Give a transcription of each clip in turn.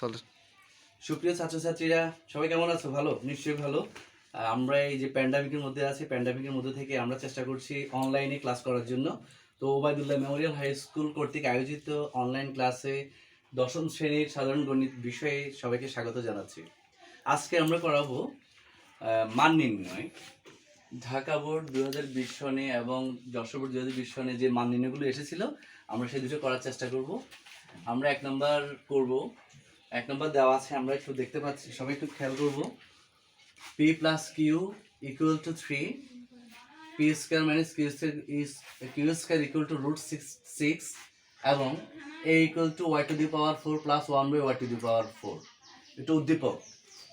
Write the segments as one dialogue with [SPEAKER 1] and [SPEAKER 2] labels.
[SPEAKER 1] চলো।
[SPEAKER 2] সুপ্রিয় ছাত্রছাত্রীরা সবাই কেমন আছো? ভালো, নিশ্চয়ই ভালো। আমরা এই যে প্যান্ডামিকের মধ্যে আছি, প্যান্ডামিকের মধ্যে থেকে আমরা চেষ্টা করছি অনলাইনে ক্লাস করার জন্য। তো ওবায়দুল্লাহ মেমোরিয়াল হাই স্কুল কর্তৃক আয়োজিত অনলাইন ক্লাসে দশম শ্রেণীর সাধারণ গণিত বিষয়ে সবাইকে স্বাগত জানাচ্ছি। আজকে আমরা করাবো মান নির্ণয়। ঢাকা বোর্ড 2020 সনে এবং যশোর বোর্ড 2020 সনে যে মান নির্ণয়গুলো এসেছিল আমরা সেই দুটো করার চেষ্টা করব। আমরা 1 নাম্বার করব। 1 নাম্বার দেওয়া আছে, আমরা একটু দেখতে পাচ্ছি, সবাই একটু খেয়াল করব। p plus q equal to 3, p square minus q square equal to √6 এবং a equal to y to the power 4 plus 1 by y to the power 4। এটা উদ্দীপক।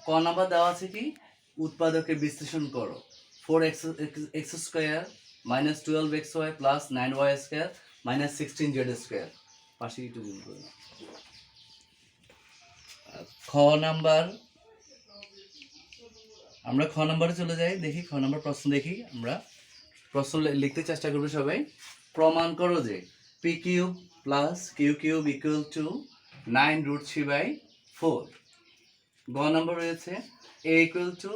[SPEAKER 2] ক নাম্বার দেওয়া আছে কি, উৎপাদকে বিশ্লেষণ করো। 4x square minus 12xy plus 9y square minus 16z square. পাশে একটু গুণ করে নাও। খ নাম্বার, আমরা খ নাম্বারে চলে যাই, দেখি খ নাম্বার প্রশ্ন দেখি। আমরা প্রশ্ন লিখতে চেষ্টা করবো সবাই। প্রমাণ করো যে P cube plus Q cube equal to 9√3/4। গ নাম্বার রয়েছে A equal to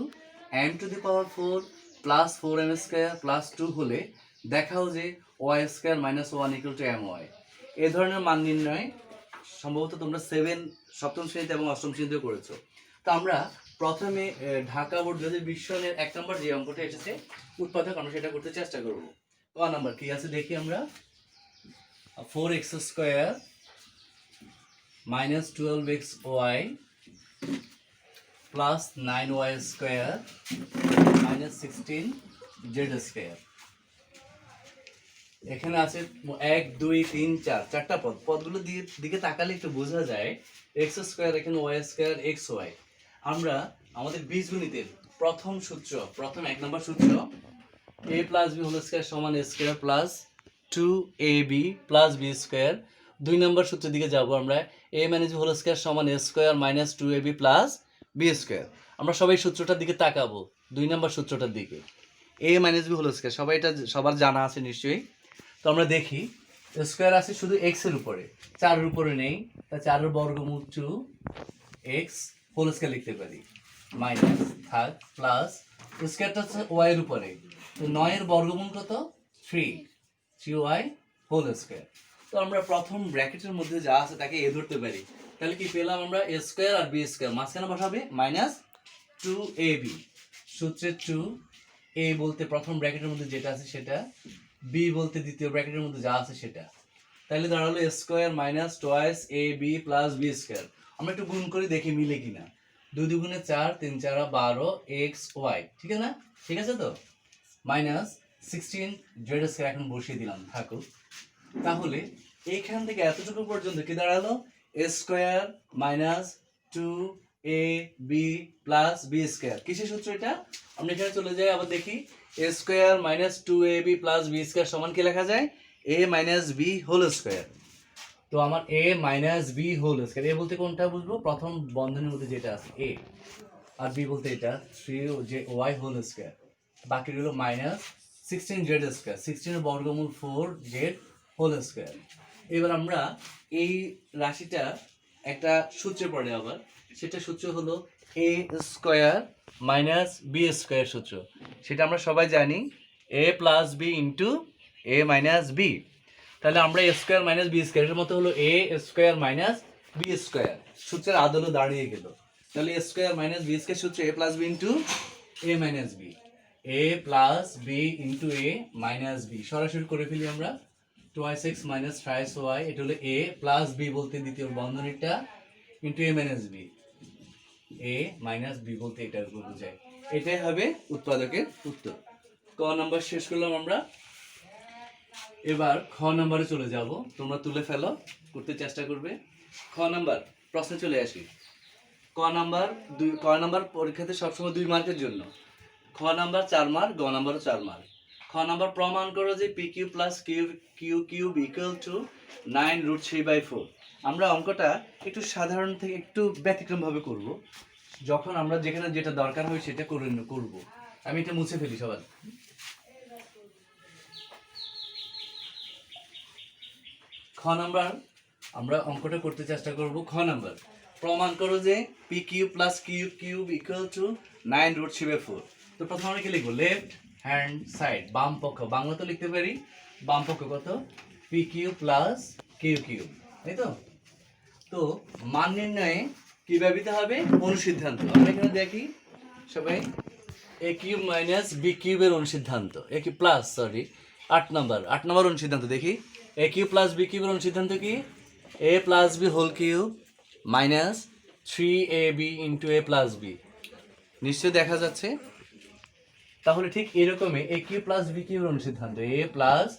[SPEAKER 2] m to the power 4 plus 4m square plus 2 হলে দেখাও যে Y square minus 1 equal to M Y. এ ধরনের মান নির্ণয় সম্ভবত তোমরা সপ্তম শ্রেণীতে এবং অষ্টম শ্রেণীতেও করেছো। তো আমরা প্রথমে ঢাকা বোর্ড 2020 সনের 1 নম্বর যে অঙ্কটা এসেছে উৎপাদক, আমরা সেটা করতে চেষ্টা করব। ক নাম্বার কি আছে দেখি আমরা। 4x square minus 12xy plus 9y square minus 16z square. এখানে আছে 1 2 3 4 চারটা পদ। পদগুলো দিকে তাকালে একটু বোঝা যায় x স্কোয়ার, এখানে y স্কোয়ার, xy। আমরা আমাদের বীজগণিতের প্রথম সূত্র, প্রথম 1 নম্বর সূত্র a plus b whole square সমান a square plus 2ab plus b square. 2 নম্বর সূত্রের দিকে যাব আমরা, a minus b whole square সমান a square minus 2ab plus b square. আমরা সবাই সূত্রটার দিকে তাকাবো, 2 নম্বর সূত্রটার দিকে। a minus b whole square সবাই এটা সবার জানা আছে নিশ্চয়ই। তো আমরা দেখি স্কোয়ার আছে শুধু x এর উপরে, 4 এর উপরে নেই, তা 4 এর বর্গমূল 2x হোল স্কয়ার লিখতে পারি, মাইনাস থাক প্লাস স্কয়ারটা হচ্ছে y এর উপরে, তো 9 এর বর্গমূল কত 3y হোল স্কয়ার। তো আমরা প্রথম ব্র্যাকেটের মধ্যে যা আছে তাকে a ধরতে পারি। তাহলে কি পেলাম আমরা, a স্কয়ার আর b স্কয়ার, মাঝখানে বসাবে মাইনাস 2ab। সূত্রে 2a বলতে প্রথম ব্র্যাকেটের মধ্যে যেটা আছে সেটা, b বলতে দ্বিতীয় ব্র্যাকেটের মধ্যে যা আছে সেটা। তাহলে দাঁড়ালো a square minus twice ab plus b square. আমরা একটু গুণ করে দেখি মিলে কিনা। 2 দুগুণে 4, 3 4 12 xy, ঠিক আছে না? ঠিক আছে তো? মাইনাস 16z স্কয়ার এখন বসিয়ে দিলাম, থাকুক। তাহলে এইখান থেকে এতটুকু পর্যন্ত কি দাঁড়ালো, a square minus 2ab plus b square. কিসের সূত্র এটা? আমরা এখানে চলে যাই, আবার দেখি a square minus 2ab plus b square সমান কি লেখা যায়, a minus b whole square. তো আমার a minus b whole square, a বলতে কোনটা বুঝবো, প্রথম বন্ধনীর মধ্যে যেটা আছে a, আর b বলতে এটা 3y হোল স্কয়ার। বাকি হলো মাইনাস 16z স্কয়ার, 16 এর বর্গমূল 4z হোল স্কয়ার। এবার আমরা এই রাশিটা একটা সূত্রে পড়ে, আবার সেটা সূত্র হলো a square minus b square সূত্র। সেটা আমরা সবাই জানি, a plus b into a minus b। তাহলে আমরা a square minus b square, এর মতো হলো a square minus b square, সূত্রের আদলে দাঁড়িয়ে গেল। তাহলে a square minus b square সূত্র a plus b into a minus b, a plus b into a minus b। সরাসরি করে ফেলি আমরা, 2x মাইনাস 5y, এটা হলো a প্লাস b বলতে দ্বিতীয় বন্ধনীটা into a minus b, a minus b বলতে এটার উপর বোঝায়। এটাই হবে উৎপাদকের উত্তর। ক নাম্বার শেষ করলাম আমরা। এবার খ নাম্বারে চলে যাব, তোমরা তুলে ফেলো, করতে চেষ্টা করবে। খ নাম্বার প্রশ্নে চলে আসি। ক নাম্বার পরীক্ষাতে সবসময় 2 মার্কের জন্য, খ নাম্বার 4 মার্ক, গ নাম্বারও 4 মার্ক। খ নাম্বার প্রমাণ করো যে p q plus Q cube equal to 9√3/4। আমরা অঙ্কটা একটু সাধারণ থেকে একটু ব্যতিক্রম ভাবে করব, যখন আমরা যেখানে যেটা দরকার হয় সেটা করব। আমি এটা মুছে ফেলি সবার। খ নাম্বার আমরা অঙ্কটা করতে চেষ্টা করব। খ নাম্বার প্রমাণ করো যে P cube plus cube cube equal to 9√3/4। তো প্রথমে আমরা কি লিখবো, লেফট হ্যান্ড সাইড, বাম পক্ষ, বাংলা তো লিখতে পারি বাম পক্ষ কত, p cube plus Q cube, তাই তো। তো মান নির্ণয়ে কি ব্যবহৃত হবে, অনুসিদ্ধান্ত। আমরা এখানে দেখি সবাই, এ কিউব মাইনাস বি কিউবের অনুসিদ্ধান্ত, এ কি প্লাস, সরি 8 নম্বর অনুসিদ্ধান্ত দেখি। এ কিউব প্লাস বি কিউবের অনুসিদ্ধান্ত কি, A plus B whole cube minus 3ab into A plus B. নিশ্চয় দেখা যাচ্ছে। তাহলে ঠিক এরকমই এ কিউব প্লাস বি কিউবের অনুসিদ্ধান্ত, A plus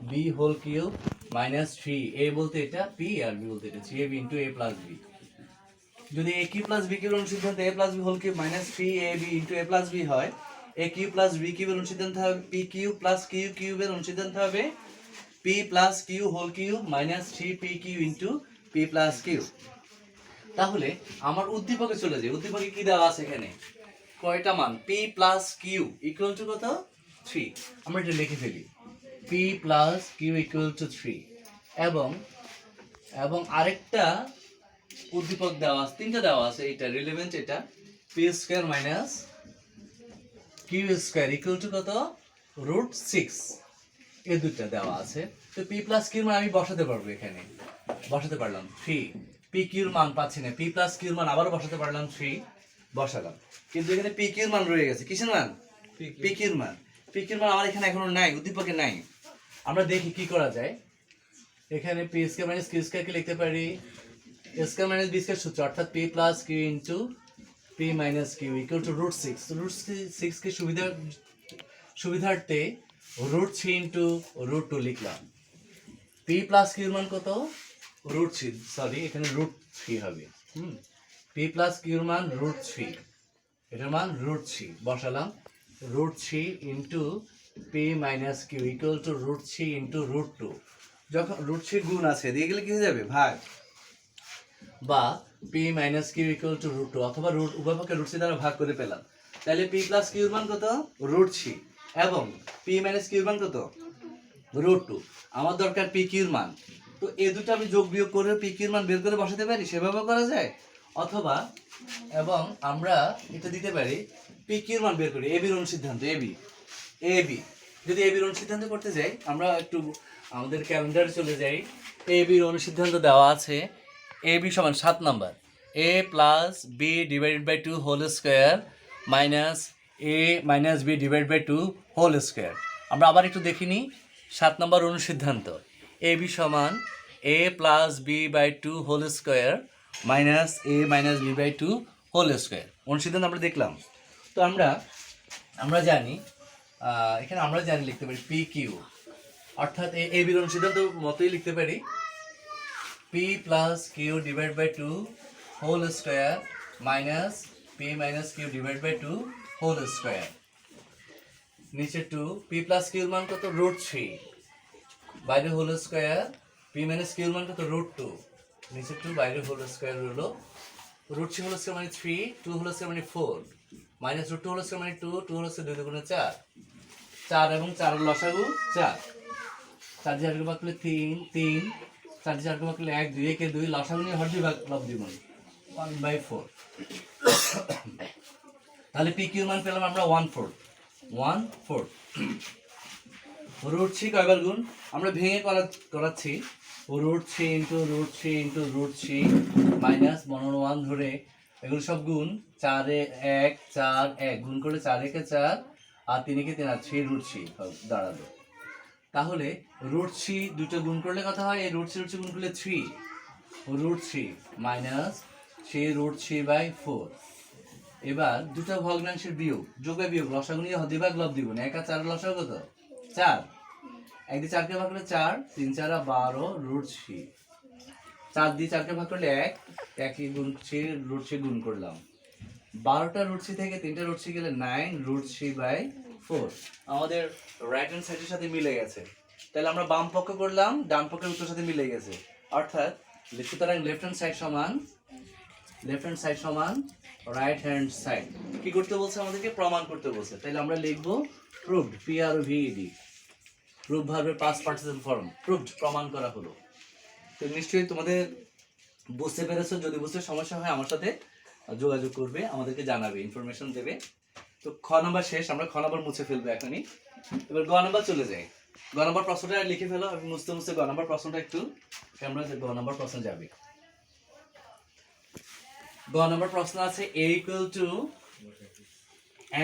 [SPEAKER 2] B whole cube minus 3, A বলতে এটা পি আর বি বলতে এটা 3ab into A plus B. যদি এ কিউব প্লাস বি কিউবের অনুসিদ্ধান্ত A plus B whole cube minus 3ab into A plus B হয়, এ কিউব প্লাস বি কিউবের অনুসিদ্ধান্ত হবে পি কিউব প্লাস কিউ কিউবের অনুসিদ্ধান্ত হবে p plus q whole cube minus 3p q into p plus q. তাহলে আমার উদ্দীপকে চলে যায়, উদ্দীপকে কি দেওয়া আছে এখানে, কয়টা মান, p plus q equal to কত, 3। আমরা এটা লিখে ফেলি, p plus q equal to 3। এবং আরেকটা উদ্দীপক দেওয়া আছে, তিনটা দেওয়া আছে, এটা রিলেভেন্ট, এটা p square minus q square equal to কত, √6। এই দুটো দেওয়া আছে। তো পি প্লাস কিউর মান আমি বসাতে পারবো, এখানে বসাতে পারলাম 3, পি কিউর মান পাচ্ছি না, পি প্লাস কিউর মান আবারও বসাতে পারলাম 3, বসালাম। কিন্তু এখানে পি কিউর মান রয়ে গেছে, কিসের মান, পি কিউর মান। পি কিউর মান আমার এখানে এখনো নাই, উদ্দীপকে নাই। আমরা দেখি কি করা যায়। এখানে পি স্কয়ার মাইনাস কিউ স্কয়ারকে লিখতে পারি a square minus b square সূত্র, অর্থাৎ p plus q into p minus q equal to √6। √6 কে সুবিধার্থে √3 ইন্টু √2 লিখলাম। পি প্লাস কিউর মান কত, √3, সরি এখানে √3 হবে। পি প্লাস কিউর মান √3, এটার মান √3 বসালাম। √3 into p minus q equal to √3 into √2। যখন √3 গুণ আছে দিয়ে গেলে কি হয়ে যাবে, ভাগ, বা p minus q equal to √2, অথবা উভয় পক্ষে √3 দ্বারা ভাগ করে পেলাম। তাহলে পি প্লাস কিউর মান কত, √3, এবং পি মাইনাস কিউর মান কত, √2। আমার দরকার পি কিউর মান। তো এই দুটো আমি যোগ বিয়োগ করে পি কিউর মান বের করে বসাতে পারি, সেভাবে করা যায়। অথবা এবং আমরা এটা দিতে পারি, পি কিউর মান বের করি, এবির অনুসিদ্ধান্ত, এবি। যদি এবির অনুসিদ্ধান্ত করতে যাই, আমরা একটু আমাদের ক্যালেন্ডারে চলে যাই। এবির অনুসিদ্ধান্ত দেওয়া আছে, এবি সমান 7 নম্বর, A plus B divided by 2 whole square minus A minus B divide by 2 whole square. আমরা আবার একটু দেখিনি 7 নম্বর অনুসিদ্ধান্ত, এ বি সমান A plus B by 2 whole square minus A minus B by 2 whole square. অনুসিদ্ধান্ত আমরা দেখলাম। তো আমরা জানি, এখানে আমরা জানি লিখতে পারি পি কিউ, অর্থাৎ এ বির অনুসিদ্ধান্ত মতোই লিখতে পারি, p plus q divide by 2 whole square minus p minus q divide by 2 whole square. নিচে 2, পি প্লাস কিউর মান কত, √3, বাইরে হোল স্কোয়ার, পি মাইনাস কিউর মান কত, √2, নিচে 2, বাইরে হোল স্কোয়ার হলো, √3 হোল স্কোয়ার মানে 3, 2 হোল স্কোয়ার মানে 4, মাইনাস √2 হোল স্কোয়ার মানে 2, 2 হোল স্কোয়ার 2 দুগুণে 4, 4 এবং 4 এর লসাগু 4, 4 দিয়ে 4 ভাগ করলে 3, 3, 4 দিয়ে 4 ভাগ করলে 1, 2, 1 2, লসাগু নিয়ে হর দুই ভাগ, লব দ্বিগুণ 1/4। তাহলে পি কিউর মান পেলাম আমরা 1/4। √3 কয়বার গুণ, আমরা ভেঙে করাচ্ছি, √3 ইন্টু √3 ইন্টু √3 মাইনাস 1 ধরে এগুলো সব গুণ, 4 এ 1 4 1 গুণ করলে 4 একে 4 আর 3 একে 3 আর 3 দাঁড়ালো। তাহলে √3 দুটো গুণ করলে কথা হয়, এই √3 গুণ করলে 3, √3 মাইনাস 3√3/4। এবার দুটো ভগ্নাংশের বিয়োগ, যোগ বা বিয়োগ, লসাগু নিয়ে হদি ভাগ লব দ্বিগুণ, 1 আর 4 লসাগু কত, 4, 1 দিয়ে 4 কে ভাগ করলে 4, 3 4 12, √3, 4 দিয়ে 4 কে ভাগ করলে 1, 1 গুণ 3, √3 গুণ করলাম, 12টা √3 থেকে 3টা √3 গেলে 9√3/4। আমাদের রাইট হ্যান্ড সাইডের সাথে মিলে গেছে। তাহলে আমরা বাম পক্ষ করলাম, ডান পক্ষের উত্তর সাথে মিলে গেছে, অর্থাৎ সুতরাং লেফট হ্যান্ড সাইড সমান রাইট হ্যান্ড সাইড। কি করতে বলছে আমাদেরকে, প্রমাণ করতে বলছে। তাহলে আমরা লিখবো প্রুভড, PROVED, প্রুভ ভার্বের পাস্ট পার্টিসিপল ফর্ম, প্রুভড, প্রমাণ করা হলো। তো নিশ্চয়ই তোমাদের বুঝতে পেরেছো? যদি বুঝতে সমস্যা হয় আমার সাথে যোগাযোগ করবে, আমাদেরকে জানাবে, ইনফরমেশন দেবে। তো খ নাম্বার শেষ, আমরা খ নাম্বার মুছে ফেলবো এখনই। এবার গ নাম্বার চলে যাই। গ নাম্বার প্রশ্নটা লিখে ফেলো, আমি মুছতে মুছতে গ নাম্বার প্রশ্নটা একটু আমরা গ নাম্বার প্রশ্ন যাবে। গ নাম্বার প্রশ্ন আছে a equal to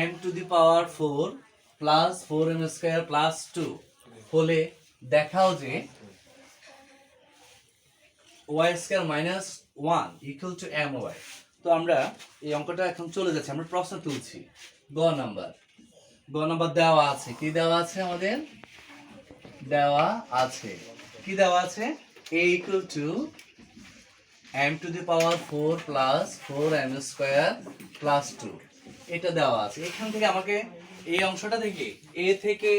[SPEAKER 2] m to the power 4 plus 4m square plus 2 হলে দেখাও যে y square minus 1 equal to my। তো আমরা এই অঙ্কটা এখন চলে যাচ্ছে, আমরা প্রশ্ন তুলছি। গ নাম্বার দেওয়া আছে, কি দেওয়া আছে আমাদের? দেওয়া আছে, কি দেওয়া আছে? a equal to m to the power 4 plus 4m square plus 2 এটা দেওয়া আছে। এখান থেকে আমাকে এই অংশটা থেকে a থেকে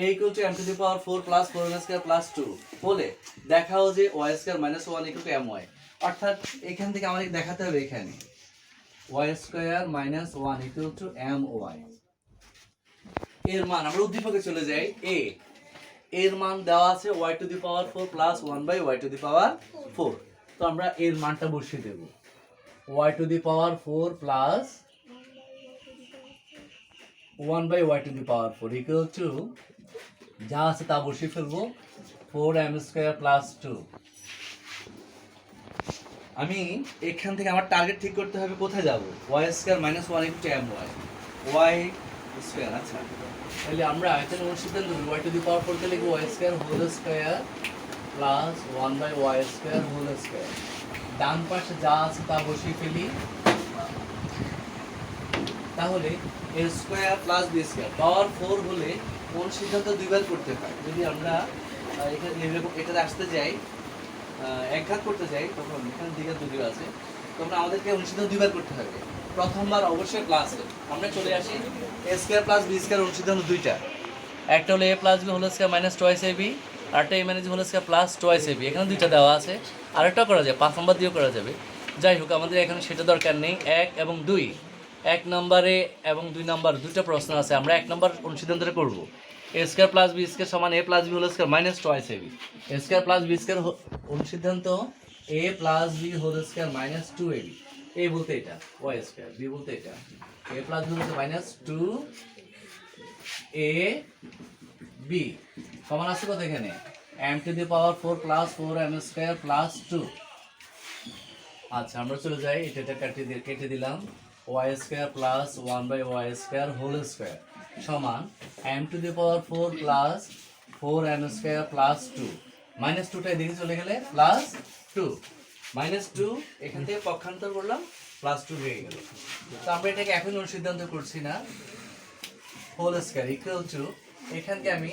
[SPEAKER 2] a equal to m to the power 4 plus 4m square plus 2 বলে দেখাও যে y square minus 1 equal to my। অর্থাৎ এখান থেকে আমাকে দেখাতে হবে এখানে y square minus 1 equal to my এর মান, আমরা উদ্দীপকে চলে যাই। a এর মান দেওয়া আছে y to the power 4 plus 1 by y to the power 4। তো আমরা এর মানটা বসিয়ে দেব, y to the power 4 plus 1 by y to the power 4 equal to যা আছে তা বসিয়ে ফেলবো 4m square plus 2। আমি এখান থেকে আমার টার্গেট ঠিক করতে হবে, কোথায় যাব? y square minus 1 equal to my y square। আচ্ছা, তাহলে আমরা এখানে অনুসিদ্ধান্ত y to the power 4 কে লিখব y square whole square plus 1 by y square whole square। ডান পাশে যা আছে তা বসিয়ে ফেলি, তাহলে a square plus b square power 4 হলে কোন সিদ্ধান্ত দুইবার করতে হয়? যদি আমরা এখানে এটাতে আসতে যাই, একঘাত করতে যাই, তখন এখানে দিকে দুটো আছে, তখন আমাদেরকে অনুসিদ্ধান্ত দুইবার করতে হবে। প্রথমবার অবশ্যই প্লাসে, আমরা চলে আসি a square plus b square অনুসিদ্ধান্ত দুইটা, একটা হলো a plus b whole square minus twice ab, আরেকটা a minus b whole square plus twice ab। এখানে দুইটা দেওয়া আছে, আরেকটা করা যায় 5 নম্বর দিয়েও করা যাবে। যাই হোক, আমাদের এখানে সেটা দরকার নেই। 1 এবং 2, 1 নম্বরে এবং 2 নম্বর দুটো প্রশ্ন আছে, আমরা 1 নম্বর অনুসিদ্ধান্তটা করব। a square plus b square সমান a plus b whole square minus twice ab। a square plus b square অনুসিদ্ধান্ত a plus b whole square minus 2ab। a বলতে এটা y স্কয়ার, b বলতে এটা a plus b whole square minus 2ab সমান আছে কত? এখানে m to the power 4 plus 4m square plus 2। আচ্ছা, আমরা চলে যাই, এটা কেটে দিলাম। y square plus 1 by y square whole square সমান m to the power 4 plus 4m square plus 2। Minus 2টা এদিকে চলে গেলে প্লাস 2, মাইনাস 2 এখান থেকে পক্ষান্তর করলাম, প্লাস 2 হয়ে গেল। তো আমরা এটাকে এখন অনুসিদ্ধান্ত করছি না, হোল স্কয়ার ইকুয়াল টু এখান থেকে আমি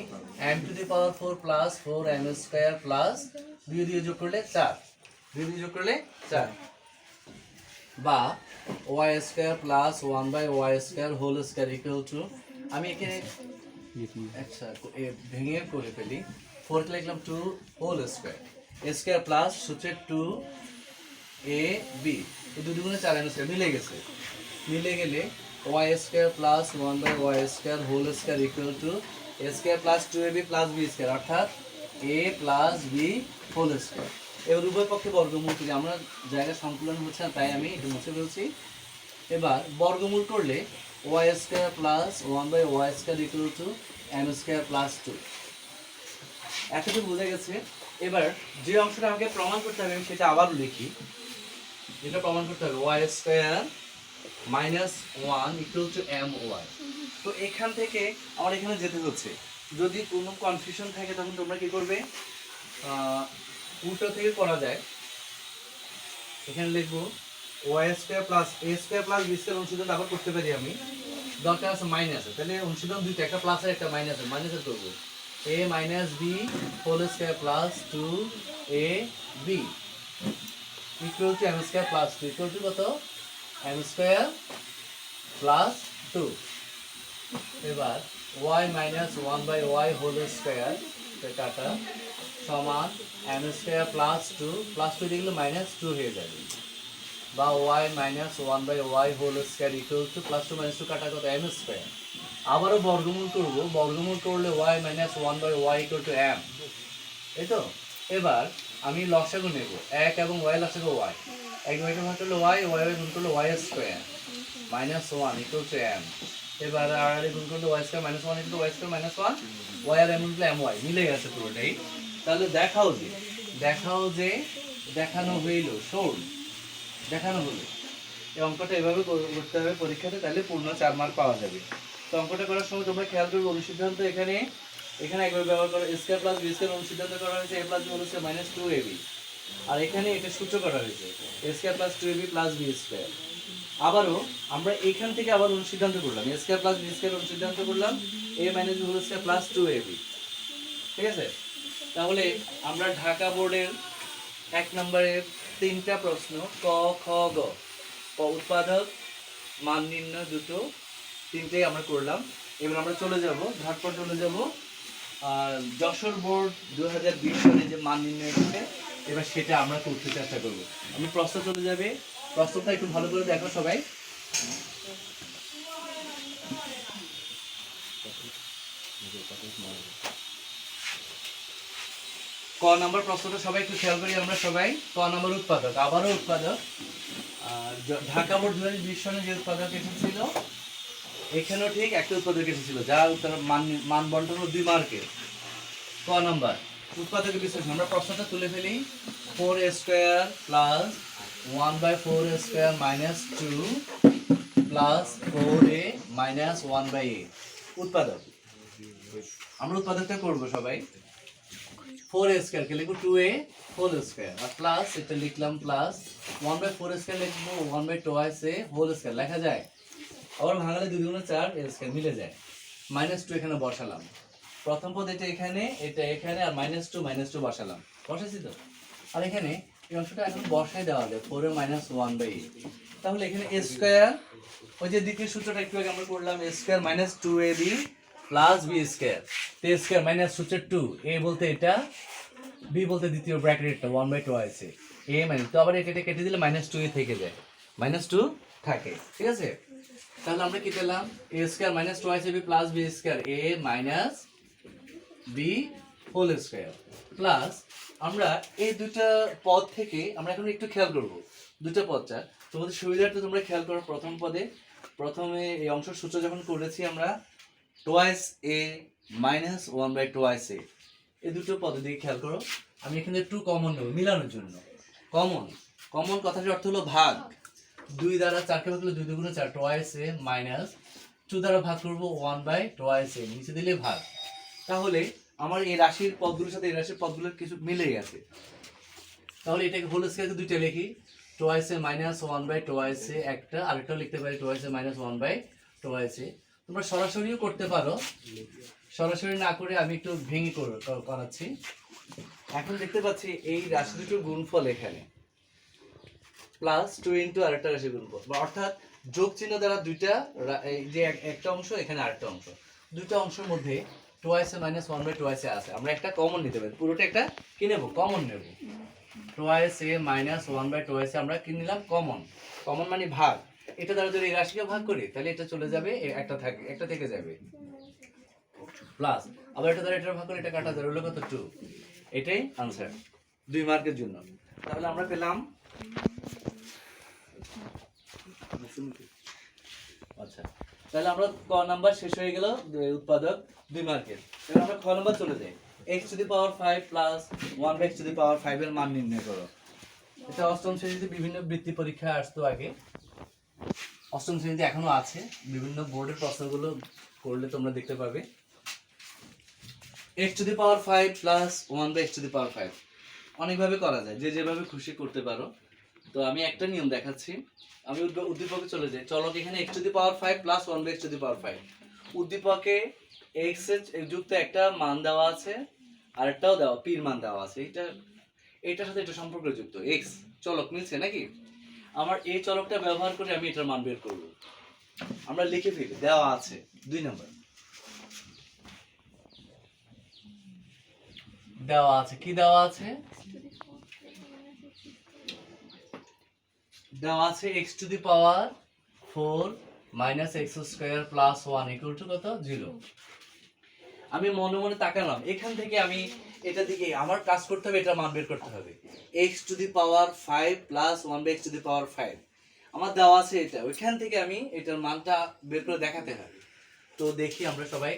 [SPEAKER 2] m to the power 4 plus 4m square plus 2 দিয়ে যোগ করলে 4, 2 দিয়ে যোগ করলে 4, বা y square plus 1 by y square whole square equal to, আমি এখানে আচ্ছা ভেঙে করে ফেলি, 4 কে লিখলাম 2 whole square, a square plus সূত্রে 2ab, এই দুই দুগুণে 4m স্কয়ার মিলে গেছে, মিলে গেলে y square plus 1 by y square whole square equal to a square plus 2ab plus b square, অর্থাৎ a plus b whole square. এবার উভয় পক্ষে বর্গমূল করি, আমরা জায়গা সংকুলন হচ্ছে না তাই আমি এটা মুছে ফেলছি। এবার বর্গমূল করলে y square plus 1 by y square equal to m square plus 2। এতটুকু বোঝা গেছে। এবার যে অংশটা আমাকে প্রমাণ করতে হবে আমি সেটা আবার লিখি, যেটা প্রমাণ করতে হবে y square minus 1 equal two my। তো এখান থেকে আমার এখানে যেতে হচ্ছে, যদি কোনো কনফিউশন থাকে তখন তোমরা কি করবে, উল্টো থেকে করা যায়। এখানে লিখবো y square plus a square plus b square অনুসিদ্ধান্ত আবার করতে পারি আমি, দরকার আছে মাইনাসে, তাহলে অনুসিদ্ধান্ত দুইটা, একটা প্লাস আর একটা মাইনাসে, মাইনাসে করব a minus b whole square plus 2ab equal to m square plus 2 equal to কত? m square plus 2। এবার y minus 1 by y whole square কাটা সমান m স্কয়ার প্লাস 2, প্লাস 2 দিয়ে গেলে মাইনাস 2 হয়ে যাবে, বা y minus 1 by y whole square equal to plus 2 minus 2 কাটা কত? m square. আবারও বর্গমূল করব, বর্গমূল করলে y minus 1 by y equal to m, এই তো। এবার আমি লসাগু নেব 1 এবং y লসাগু y 1 2 ভাগ করলে y y গুণ করলে y square minus 1 equal to m। এবার আর গুণ করলে y square minus 1 equal to y square minus 1 y আর m গুণ my মিলে গেছে পুরোটাই। তাহলে দেখাও যে দেখানো হইল, শোন দেখানো হলো। এই অঙ্কটা এভাবে করতে হবে পরীক্ষাতে, তাহলে পূর্ণ 4 মার্ক পাওয়া যাবে। তো অঙ্কটা করার সময় তোমরা খেয়াল করবে অনুসিদ্ধান্ত এখানে একবার ব্যবহার করো স্কয়ার প্লাস বি স্কয়ার, অনুসিদ্ধান্ত করা হয়েছে a plus b whole square minus 2ab। আর এখানে এটা সূত্র করা হয়েছে a square plus 2ab plus b square. আবারও আমরা এখান থেকে আবার অনুসিদ্ধান্ত করলাম a square plus b square, অনুসিদ্ধান্ত করলাম a minus b whole square plus 2ab। ঠিক আছে, তাহলে আমরা ঢাকা বোর্ডের 1 নম্বরের 3টা প্রশ্ন ক খ গ উৎপাদক মান নির্ণয় দুটো 3টেই আমরা করলাম। এবার আমরা চলে যাব ঝটপট চলে যাব আর যশোর বোর্ড 2020 সালে যে মান নির্ণয় করবে এবার সেটা আমরা করতে চেষ্টা করব। আমি প্রশ্ন চলে যাবে, প্রশ্নটা একটু ভালো করে দেখো সবাই। ক নাম্বার প্রশ্নটা সবাই একটু খেয়াল করি আমরা সবাই। ক নাম্বার উৎপাদক, আবারও উৎপাদক। আর ঢাকা বোর্ড 2020 সালে যে উৎপাদক এসেছিল এখানেও ঠিক একটা উৎপাদক এসেছিল, যা উত্তর মান বন্টন 2 মার্কের। ক নাম্বার উৎপাদকের বিশ্লেষণ, আমরা প্রশ্নটা তুলে ফেলি। 4a square plus 1/4 square minus 2 plus 4a minus 1/a উৎপাদক। আমরা উৎপাদকটা করব সবাই। 4a স্কয়ার কে লিখব 2a হোল স্কয়ার, আর প্লাস এটা লিখলাম প্লাস 1/4 স্কয়ার লিখব 1/2a হোল স্কয়ার লেখা যায়। আবার ভাঙালে 2 গুণ 4 a স্কয়ার মিলে যায়। মাইনাস 2 এখানে বসালাম, প্রথম পদ এটা এখানে আর -2 বসালাম, বসাইছি তো। আর এখানে এই অংশটা এখন বসাই দেওয়া যায় 4 এর মাইনাস 1/8। তাহলে এখানে a স্কয়ার, ওই যে দ্বিতীয় সূত্রটা একটু আগে আমরা করলাম, a square minus 2ab plus b square. a square minus সূত্র 2, a বলতে এটা, b বলতে দ্বিতীয় ব্র্যাকেটটা 1/2 আছে। a মাইনাস তো আবার এটা কেটে দিলে -2 থেকে যায়, -2 থাকে। ঠিক আছে, তাহলে আমরা কি পেলাম a square minus 2ab plus b square a minus b whole square plus আমরা এই দুটো পদ থেকে আমরা এখন একটু খেয়াল করব দুটো পদটা তোমাদের সুবিধার্থে তোমরা খেয়াল করো। প্রথম পদে প্রথমে এই অংশের সূত্র যখন করেছি আমরা twice a minus 1/2a, এই দুটো পদের দিকে খেয়াল করো। আমি এখানে 2 কমন নেব মিলানোর জন্য। কমন কথাটার অর্থ হলো ভাগ। 2 দ্বারা 4 কে ভাগ করলে 2 2 গুণ 4 twice a মাইনাস 2 দ্বারা ভাগ করব 1/2a, নিচে দিলে ভাগ। তাহলে আমার এই রাশির পদগুলোর সাথে এই রাশির পদগুলোর কিছু মিলে গেছে। তাহলে এটাকে হোল স্কয়ারে দুইটা লিখি, twice a minus 1/2a একটা, আরেকটাও লিখতে পারি twice a minus 1/2a। তোমরা সরাসরিও করতে পারো, সরাসরি না করে আমি একটু ভেঙে করাচ্ছি। এখন দেখতে পাচ্ছি এই রাশি দুটোর গুণফল এখানে প্লাস 2 ইনটু আরেকটা রাশি গুণফল, অর্থাৎ যোগ চিহ্ন দ্বারা দুইটা, এই যে একটা অংশ এখানে আরেকটা অংশ, দুইটা অংশের মধ্যে twice a minus 1/2a আছে। আমরা একটা কমন নিতে পারি, পুরোটা একটা কি নেব, কমন নেব। twice a minus 1/2a আমরা কি নিলাম, কমন মানে ভাগ। এটা দ্বারা যদি এই রাশিকে ভাগ করি তাহলে এটা চলে যাবে, একটা থেকে যাবে প্লাস, আবার এটা দ্বারা এটা ভাগ করে এটা কাটা যাবে, হলো কত 2। এটাই आंसर 2 মার্কের জন্য। তাহলে আমরা পেলাম, আচ্ছা তাহলে আমরা ক নাম্বার শেষ হয়ে গেল উৎপাদক 2 মার্কের। এবার আমরা খ নাম্বার চলে যাই। x to the power 5 plus 1x to the power 5 এর মান নির্ণয় করো। এটা অষ্টম শ্রেণীতে বিভিন্ন বৃত্তি পরীক্ষায় আসতো আগে, অষ্টম শ্রেণীতে এখনো আছে, বিভিন্ন বোর্ডের প্রশ্নগুলো করলে তোমরা দেখতে পাবে। x to the power 5 plus 1x to the power 5 অনেকভাবে করা যায়, যে যেভাবে খুশি করতে পারো। তো আমি একটা নিয়ম দেখাচ্ছি। আমি উদ্দীপকে চলে যাই। চলক এখানে x to the power 5 plus 1x to the power 5, উদ্দীপকে x এর যুক্ত একটা মান দেওয়া আছে, আরেকটাও দেওয়া p এর মান দেওয়া আছে। এটার সাথে এটা সম্পর্কযুক্ত, x চলক মিলছে নাকি? আমার এই চলকটা ব্যবহার করে আমি এটার মান বের করব। আমরা লিখে ফেলি, দেওয়া আছে 2 নাম্বার দেওয়া আছে। কি দেওয়া আছে? দেওয়া আছে x to the power 4 minus x square plus 1 equal to কত, 0। আমি মনে মনে তাকালাম, এখান থেকে আমি এটা দিকে আমার কাজ করতে হবে, এটা মান বের করতে হবে। x to the power 5 plus 1/x to the power 5 আমার দেওয়া আছে এটা, ওইখান থেকে আমি এটার মানটা বের করে দেখাতে হবে। তো দেখি আমরা সবাই,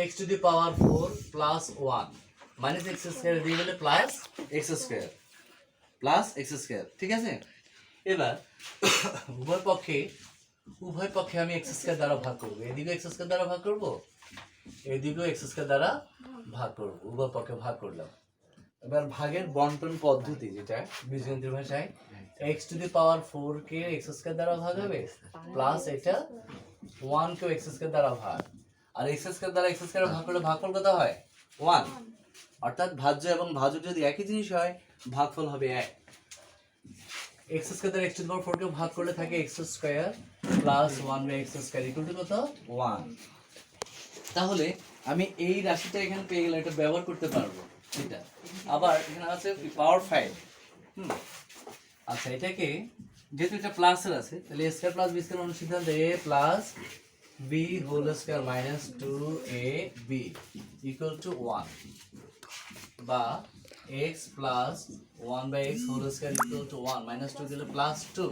[SPEAKER 2] x to the power 4 plus 1 minus x square দিয়ে গেলে plus x square plus x square, ঠিক আছে। এবার উভয় পক্ষে আমি x স্কয়ার দ্বারা ভাগ করব, এদিকে x স্কয়ার দ্বারা ভাগ করব, এদিকেও x স্কয়ার দ্বারা ভাগ করব, উভয় পক্ষে ভাগ করলাম। এবার ভাগের বন্টন পদ্ধতি, যেটা বীজগণিতের ভাষায় x to the power 4 K x square দ্বারা ভাগ হবে, প্লাস এটা 1 কে x স্কয়ার দ্বারা ভাগ, আর x স্কয়ার দ্বারা x স্কয়ার ভাগ করলে ভাগফল কত হয় 1, অর্থাৎ ভাজ্য এবং ভাজক যদি একই জিনিস হয় ভাগফল হবে 1। x স্কয়ার দ্বারা x টু দি পাওয়ার 4 কে ভাগ করলে থাকে x square plus 1/x square equal to কত 1। তাহলে আমি এই রাশিটা এখানে পেয়ে গেলাম, এটা ব্যবহার করতে পারবো। এটা আবার এখানে আছে পাওয়ার 5। আচ্ছা, এটাকে যেহেতু এটা প্লাসের আছে, তাহলে a square plus b square অনুসিদ্ধান্ত a plus b whole square minus 2ab equal to 1, বা x plus 1/x whole square equal to 1 minus 2 দিলে প্লাস 2,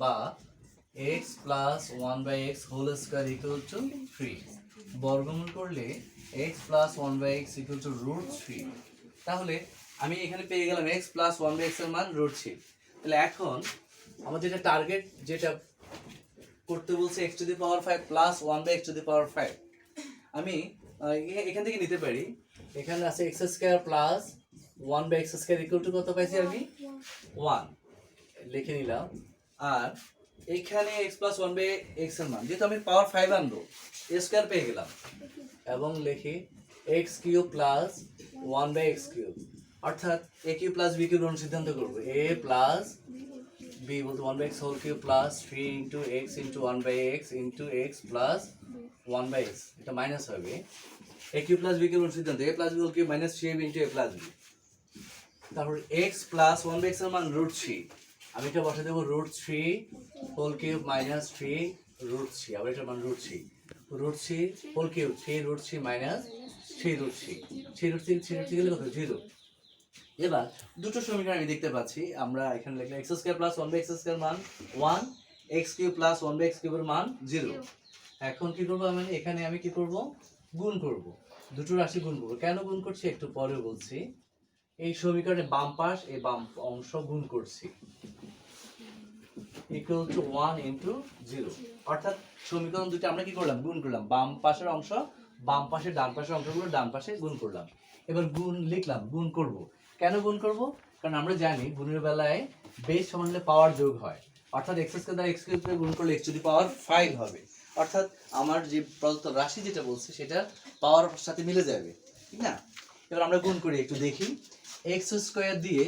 [SPEAKER 2] বা x plus 1/x whole square equal to 3, বর্গমূল করলে x plus 1/x equal to √3। তাহলে আমি এখানে পেয়ে গেলাম x প্লাস 1/x এর মান √3। তাহলে এখন আমার যেটা টার্গেট, যেটা করতে বলছে x to the power 5 plus 1/x to the power 5, আমি এখান থেকে নিতে পারি। এখানে আছে x square plus 1/x square equal to কত পাইছি আমি 1 লিখে নিলাম, আর এখানে x প্লাস 1/x এর মান, যেহেতু আমি পাওয়ার 5 আনবো a স্কয়ার পেয়ে গেলাম, এবং লিখি x cube plus 1/x cube, অর্থাৎ a cube plus b cube অনুসিদ্ধান্ত করব, a প্লাস b বলতে 1/x whole cube plus 3 into x into 1/x into x plus 1/x, এটা মাইনাস হবে a cube plus b cube অনুসিদ্ধান্ত a plus b whole cube minus 3ab into a plus b, তারপর x plus 1/x এর মান √3, আমি এটা বসে দেবো √3 হোল কিউব মাইনাস 3 √3, আবার এটার মান √3 হোল কিউব 3 √3 মাইনাস 3 √3 গেলে কত 0। এবার দুটো সমীকরণ আমি দেখতে পাচ্ছি, আমরা এখানে লিখলাম x square plus 1/x square মান 1, x কিউব প্লাস 1/x কিউবের মান 0। এখন কি করব, আমি এখানে কি করব, গুণ করব, দুটো রাশি গুণ করব। কেন গুণ করছি একটু পরে বলছি। এই সমীকরণে বাম পাশ এই বাম অংশ গুণ করছি, ইকুয়াল টু 1 ইনটু 0, অর্থাৎ সমীকরণ দুটো আমরা কি করলাম গুণ করলাম, বাম পাশের অংশ বাম পাশে, ডান পাশের অংশগুলো ডান পাশে গুণ করলাম। এবার গুণ লিখলাম, গুণ করব। কেন গুণ করব, কারণ আমরা জানি গুণের বেলায় বেস সমান হলে পাওয়ার যোগ হয়, অর্থাৎ x স্কয়ার দ্বারা x কিউব গুণ করলে x টু দি পাওয়ার 5 হবে, অর্থাৎ আমার যে প্রদত্ত রাশি যেটা বলছে সেটা পাওয়ার সাথে মিলে যাবে, ঠিক না। এবার আমরা গুণ করি, একটু দেখি। x স্কয়ার দিয়ে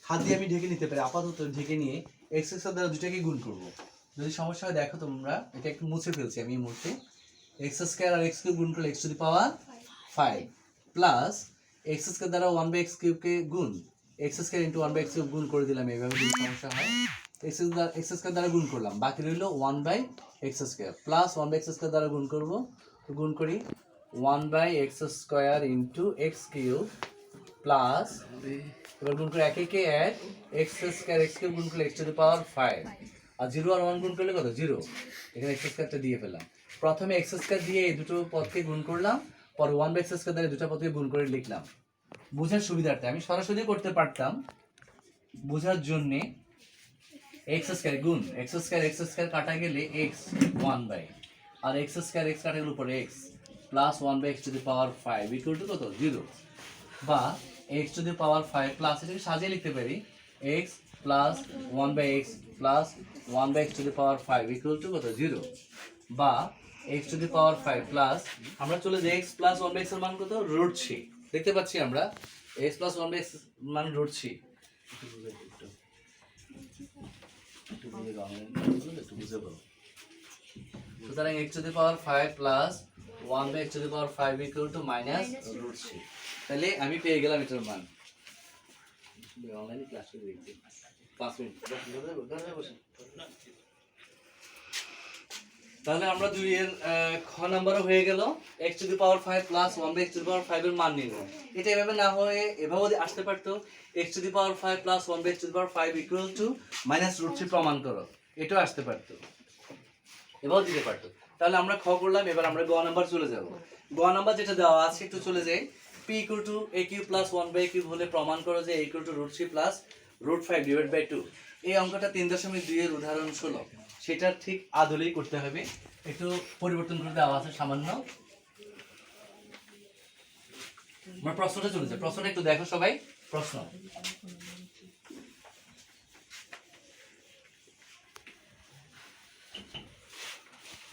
[SPEAKER 2] হাত দিয়ে আমি ঢেকে নিতে পারি, আপাতত ঢেকে নিয়ে x স্কয়ার দ্বারা দুটাকে গুণ করব। যদি সমস্যা হয় দেখো তোমরা, এটা একটু মুছে ফেলছি আমি এই মুহূর্তে। x স্কয়ার আর x কিউব গুণ করলে x to the power 5 plus x square দ্বারা 1/x কিউবকে গুণ x square into 1/x cube গুণ করে দিলাম, এইভাবে যদি সমস্যা হয় x স্কয়ার দ্বারা গুণ করলাম, বাকি রইল 1/x square plus 1/x square দ্বারা গুণ করব, তো গুণ করি 1/x square into x cube plus, এবার গুণ করে এক একে এক, x স্কয়ার x কিউব গুণ করলে x টু দি পাওয়ার 5, আর 0 আর 1 গুণ করলে কত 0, এখানে x স্কয়ারটা দিয়ে ফেললাম। প্রথমে x স্কয়ার দিয়ে এই দুটো পদকে গুণ করলাম, পরে 1/x স্কয়ার দ্বারা দুটো পদকে গুণ করে লিখলাম। বোঝার সুবিধার্থে আমি সরাসরি করতে পারতাম, বোঝার জন্য x স্কয়ার গুণ x স্কয়ার কাটা গেলে x 1/, আর x স্কয়ার x কাটা গেলে উপরে x plus 1/x to the power 5 equal to কত 0, বা x to the power 5 plus, এটাকে সাজিয়ে লিখতে পারি x plus 1/x plus 1/x to the power 5 equal to কত 0, বা x to the power 5 plus, আমরা চলে যাই x প্লাস 1/x এর মান কত √3, দেখতে পাচ্ছি আমরা x প্লাস 1/x মান √3, সুতরাং x to the power 5 plus 1/x to the power 5 equal to minus √3। তাহলে আমি পেয়ে গেলাম এটার মান। অনলাইনে ক্লাস করে দেখছি 5 মিনিট বসে তাহলে আমরা 2 এর খ নাম্বারও হয়ে গেল x to the power 5 plus 1 by x to the power 5 এর মান নির্ণয়। এটা এভাবে না হয়ে এভাবে আসতে পারতো x to the power 5 plus 1 by x to the power 5 equal to minus √3 প্রমাণ করো, এটাও আসতে পারতো, এভাবে দিতে পারতো। তাহলে আমরা খ করলাম, এবার আমরা গ নাম্বার চলে যাব। গ নাম্বার যেটা দেওয়া আছে একটু চলে যাই। p equal to a cube plus 1 by cube হলে প্রমাণ করো যে a equal to √3 plus √5 divide by 2। এই অঙ্কটা 3.2 এর উদাহরণ 16, সেটা ঠিক আদলেই করতে হবে, একটু পরিবর্তন করে দেওয়া আছে সামান্য। আমরা প্রশ্নটা চলে যাই, প্রশ্নটা একটু দেখো সবাই। প্রশ্ন,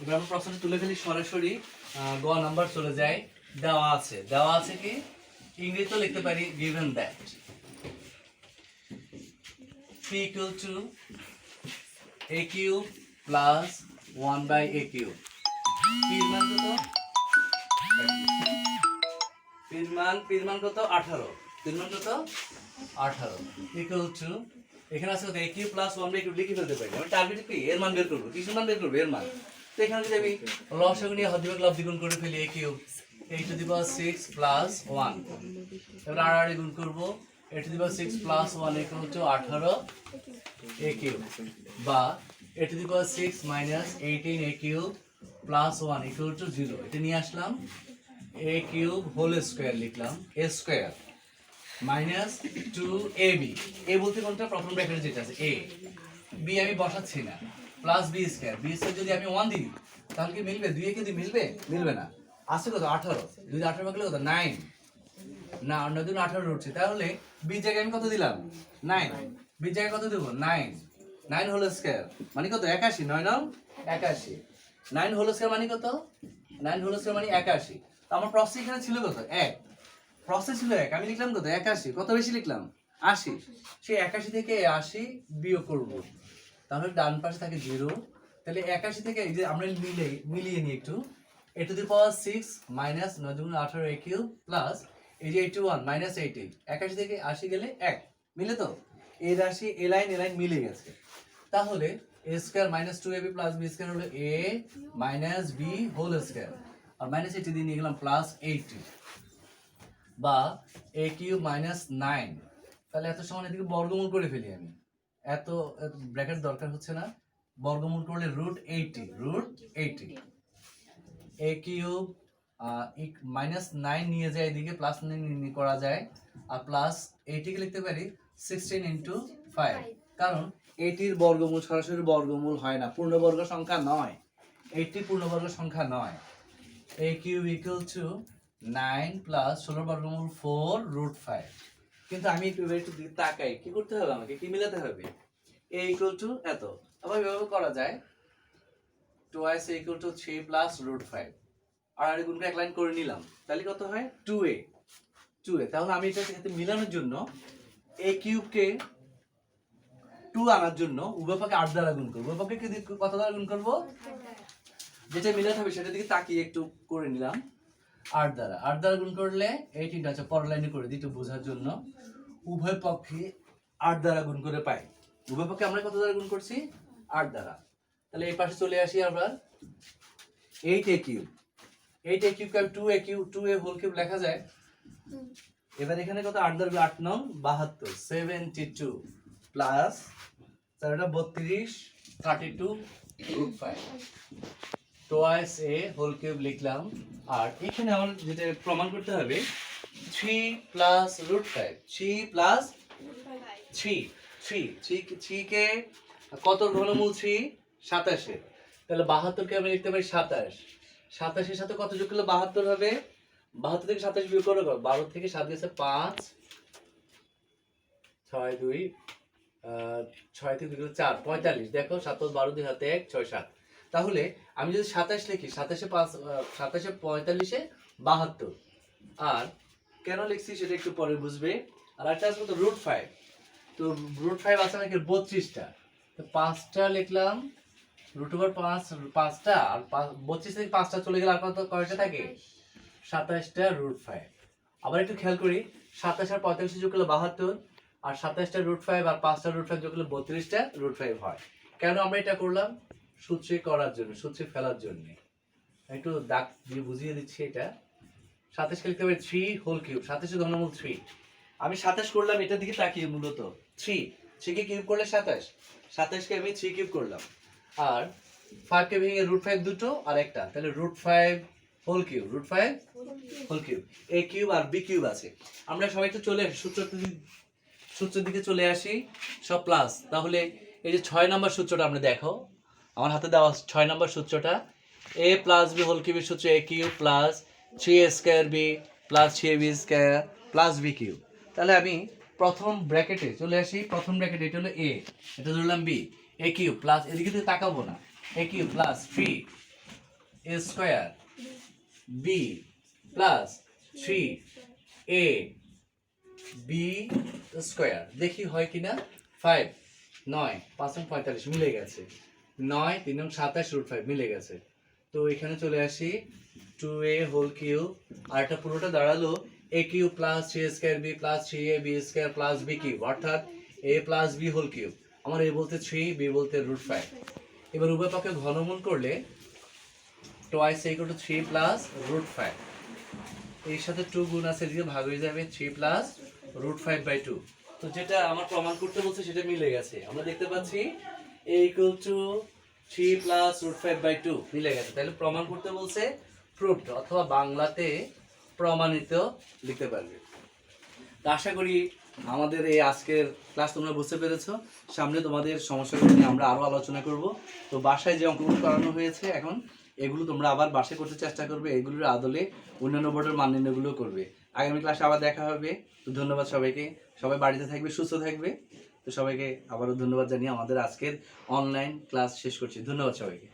[SPEAKER 2] এবার আমরা প্রশ্নটা তুলে ফেলি সরাসরি। গ নাম্বার চলে যায়। দেওয়া আছে কি ইংরেজিতে লিখতে পারি given that p equal to a cube plus 1 by a cube। p এর মান কত? p এর মান কত? 18। p এর মান কত? 18 equal to, এখানে আছে কত? a cube plus 1 by a cube লিখে ফেলতে পারি। আমি টার্গেট কি এর মান বের করব, কিসের মান বের করব? এর মান। তো এখানে যদি আমি লসাগু নিয়ে হদ্দিভাগ লব্ধি গুণ করে ফেলি a cube a two the power 6 plus 1, এবার আড়াআড়ি গুণ করব a two the power 6 plus 1 equal two 18 a cube, বা a two the power 6 minus 18 a cube plus 1 equal two 0। এটা নিয়ে আসলাম a কিউব হোল স্কয়ার, লিখলাম a square minus 2ab। a বলতে কোনটা? প্রথম ব্র্যাকেটে যেটা আছে a। b আমি বসাচ্ছি না, plus b square. b square যদি আমি 1 দিই তাহলে কি মিলবে? 2 এ কি মিলবে? মিলবে না। আছে কত? 18। 2 দিয়ে 18 ভাগলে কত? 9 না, অন্য দিন 18 উঠছে। তাহলে b জায়গায় আমি কত দিলাম? 9। b জায়গায় কত দেব? 9। 9 হোল স্কয়ার মানে কত? 81। 9 9 81। 9 হোল স্কয়ার মানে কত? 9 হোল স্কয়ার মানে 81। তো আমার প্রসেস এখানে ছিল কত? 1। প্রসেস ছিল 1, আমি লিখলাম কত? 81। কত বেশি লিখলাম? 80। সেই 81 থেকে 80 বিয়োগ করব, তাহলে ডান পাশে থাকে 0। তাহলে 81 থেকে এই যে আমরা মিলিয়ে নিই একটু, a two the power 6 minus 9 দুগুণ 18 a কিউব প্লাস এই যে 81 মাইনাস 18। 81 থেকে 80 গেলে 1 মিলে, তো এই রাশি এ লাইন মিলে গেছে। তাহলে a square minus 2ab plus b square হলো a minus b whole square, আর মাইনাস 80 দিয়ে নিয়ে গেলাম প্লাস 80, বা a কিউব মাইনাস 9। তাহলে এত সমান এদিকে বর্গমূল করে ফেলি আমি, এত ব্র্যাকেট দরকার হচ্ছে না। বর্গমূল করলে √80 a কিউব মাইনাস 9 নিয়ে যায় এদিকে, প্লাস 9 করা যায়, আর প্লাস 80 কে লিখতে পারি 16 ইনটু 5, কারণ 80 এর বর্গমূল সরাসরি বর্গমূল হয় না, পূর্ণবর্গ সংখ্যা নয়। 80 পূর্ণবর্গ সংখ্যা নয়। a cube equal two 9 plus 16 বর্গমূল 4√5। কিন্তু আমি একটু তাকাই, কি করতে হবে? আমাকে কি মিলাতে হবে? a ইকুয়াল টু এত। আবার এভাবে করা যায়, 2a ইকুয়াল টু 3 প্লাস √5, আর গুণ করে এক লাইন করে নিলাম, তাহলে কত হয়? 2a। তাহলে আমি এটা সাথে মিলানোর জন্য a কিউবকে 2 আনার জন্য উভয় পক্ষে 8 দ্বারা গুণ করব। উভয় পক্ষে কত দ্বারা গুণ করব? যেটা মিলাতে হবে সেটার দিকে তাকিয়ে একটু করে নিলাম। 8 দ্বারা গুণ করলে 18। আচ্ছা, পরের লাইনে করে দিই একটু বোঝার জন্য। উভয় পক্ষে 8 দ্বারা গুণ করে পাই। উভয় পক্ষে আমরা কত দ্বারা গুণ করছি? 8 দ্বারা। তাহলে এই পাশে চলে আসি আমরা, 8a cube. 8a কিউবকে 2a whole cube লেখা যায়। এবার এখানে কত? 8 দ্বারা 8 9 72, 72 plus 32 32√5 twice a whole cube লিখলাম। আর এখানে আমার যেটা প্রমাণ করতে হবে 3 প্লাস √5, 3 প্লাস 3 কে কত ঘনমূল? 3 27। তাহলে 72 কে আমি লিখতে পারি 27। 27 এর সাথে কত যোগ করলে 72 হবে? 72 থেকে 27 বিয়োগ করলে 12 থেকে 7 গেছে 5, 6 2 6 থেকে 2 4 45। দেখো 7 12 2 হাতে 1 6 7। তাহলে আমি যদি 27 লিখি, 27 45 72। আর কেন লিখছি সেটা একটু পরে বুঝবে। আর একটা আছে তো √5, তো √5 আছে নাকি 32টা, তো 5টা লিখলাম, √5 5টা, আর 32 থেকে 5টা চলে গেলে আর কত কয়টা থাকে? 27টা √5। আবার একটু খেয়াল করি, 27 আর 45 যোগ করলে 72, আর 27টা √5 আর 5টা √5 যোগ করলে 32টা √5 হয়। কেন আমরা এটা করলাম? সূত্রে করার জন্য, সূত্রে ফেলার জন্য একটু দাগ দিয়ে বুঝিয়ে দিচ্ছি। এটা 27 কে লিখতে হবে 3 হোল কিউব, 27 ঘনমূল 3। আমি 27 করলাম এটার দিকে তাকিয়ে, মূলত 3 কে কিউব করলে 27, 27 কে আমি 3 কিউব করলাম। আর 5 কে ভেঙে √5 দুটো আর একটা, তাহলে √5 whole cube, √5 whole cube. a cube আর b কিউব আছে। আমরা সবাই তো চলে আসি সূত্রের দিকে চলে আসি, সব প্লাস। তাহলে এই যে 6 নম্বর সূত্রটা আমরা দেখো, আমার হাতে দেওয়া 6 নম্বর সূত্রটা, a প্লাস b হোল কিউবের সূত্র a cube plus 3a square b plus 3ab square plus b cube. তাহলে আমি প্রথম ব্র্যাকেটে চলে আসি, প্রথম ব্র্যাকেটে এটা হলো a, এটা ধরলাম b, a কিউব প্লাস, এদিকে তো তাকাবো না, a cube plus 3a square b plus 3a b square. দেখি হয় কিনা। 5 9 5 এবং 45 মিলে গেছে, 9 3 এবং 27 √5 মিলে গেছে। তো এখানে চলে আসি 2a হোল কিউব, আর এটা পুরোটা দাঁড়ালো a cube plus 3a square b plus 3ab square plus b cube, অর্থাৎ a plus b whole cube. আমার a বলতে 3, b বলতে √5। এবার উভয় পক্ষে ঘনমূল করলে twice a = 3 প্লাস √5, এর সাথে 2 গুণ আছে, এদিকে ভাগ হয়ে যাবে 3 প্লাস √5/2। তো যেটা আমার প্রমাণ করতে বলছে সেটা মিলে গেছে। আমরা দেখতে পাচ্ছি a = 3 প্লাস √5/2 মিলে গেছে। তাহলে প্রমাণ করতে বলছে প্রুভড, অথবা বাংলাতে প্রমাণিত লিখতে পারবে। তো আশা করি আমাদের এই আজকের ক্লাস তোমরা বুঝতে পেরেছো। সামনে তোমাদের সমস্যাগুলো নিয়ে আমরা আরো আলোচনা করব। তো বাসায় যে অঙ্কগুলো করানো হয়েছে এখন, এগুলো তোমরা আবার বাসায় করতে চেষ্টা করবে, এগুলোর আদলে অন্যান্য বোর্ডের মান নির্ণয়গুলো করবে। আগামী ক্লাসে আবার দেখা হবে। তো ধন্যবাদ সবাইকে, সবাই বাড়িতে থাকবে, সুস্থ থাকবে। তো সবাইকে আবারও ধন্যবাদ জানিয়ে আমাদের আজকের অনলাইন ক্লাস শেষ করছি। ধন্যবাদ সবাইকে।